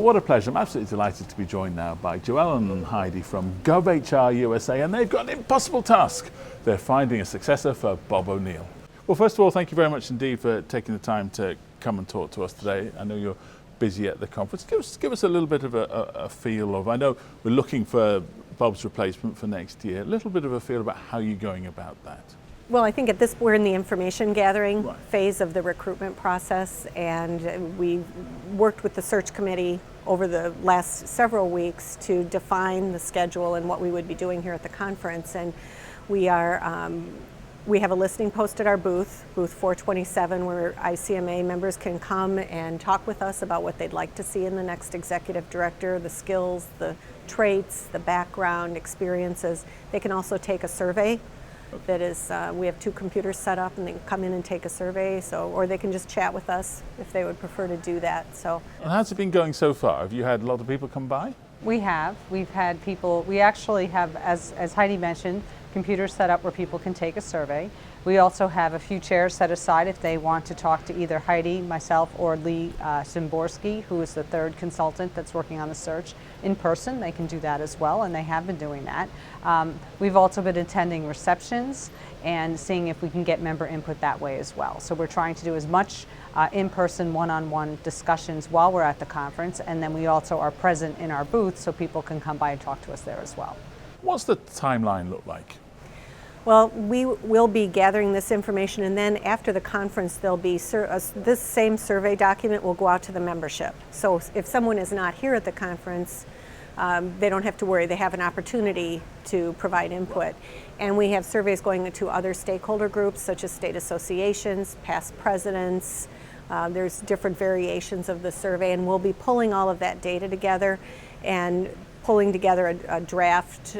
Well, what a pleasure. I'm absolutely delighted to be joined now by Joellen and Heidi from GovHR USA, and they've got an impossible task. They're finding a successor for Bob O'Neill. Well, first of all, thank you very much indeed for taking the time to come and talk to us today. I know you're busy at the conference. Give us a little bit of a feel of, I know we're looking for Bob's replacement for next year, a little bit of a feel about how you're going about that. Well, I think at this, we're in the information gathering phase of the recruitment process, and we worked with the search committee over the last several weeks to define the schedule and what we would be doing here at the conference. And we have a listing post at our booth 427, where ICMA members can come and talk with us about what they'd like to see in the next executive director, the skills, the traits, the background, experiences. They can also take a survey. That is, we have 2 computers set up, and they can come in and take a survey, or they can just chat with us if they would prefer to do that. And how's it been going so far? Have you had a lot of people come by? We have. We've had people, we actually have, as Heidi mentioned, computers set up where people can take a survey. We also have a few chairs set aside if they want to talk to either Heidi, myself, or Lee Szymborski, who is the 3rd consultant that's working on the search. In person, they can do that as well, and they have been doing that. We've also been attending receptions and seeing if we can get member input that way as well. So we're trying to do as much in-person, one-on-one discussions while we're at the conference, and then we also are present in our booth so people can come by and talk to us there as well. What's the timeline look like? Well, we will be gathering this information, and then after the conference there'll be this same survey document will go out to the membership. So if someone is not here at the conference, they don't have to worry. They have an opportunity to provide input. And we have surveys going to other stakeholder groups such as state associations, past presidents. There's different variations of the survey, and we'll be pulling all of that data together and pulling together a draft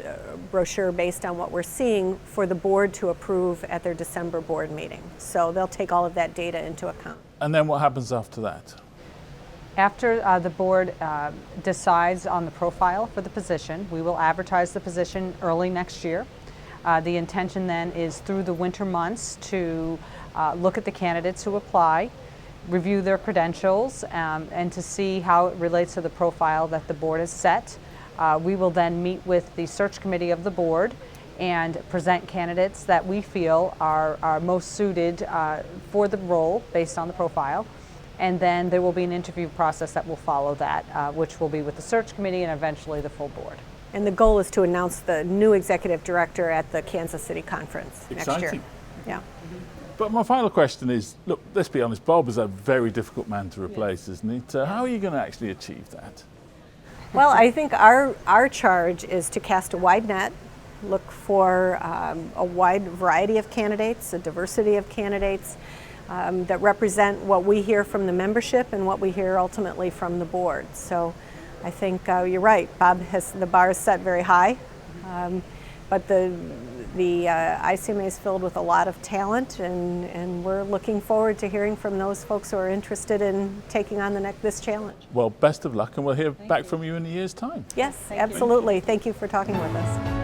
brochure based on what we're seeing for the board to approve at their December board meeting. So they'll take all of that data into account. And then what happens after that? After the board decides on the profile for the position, we will advertise the position early next year. The intention then is through the winter months to look at the candidates who apply, review their credentials, and to see how it relates to the profile that the board has set. We will then meet with the search committee of the board and present candidates that we feel are most suited for the role based on the profile. And then there will be an interview process that will follow that, which will be with the search committee and eventually the full board. And the goal is to announce the new executive director at the Kansas City conference next year. Yeah. But my final question is, look, let's be honest, Bob is a very difficult man to replace, isn't he? How are you going to actually achieve that? Well, I think our charge is to cast a wide net, look for a wide variety of candidates, a diversity of candidates that represent what we hear from the membership and what we hear ultimately from the board. So I think you're right, Bob has the bar is set very high, but the ICMA is filled with a lot of talent, and we're looking forward to hearing from those folks who are interested in taking on this challenge. Well, best of luck, and we'll hear back from you in a year's time. Yes, absolutely. Thank you for talking with us.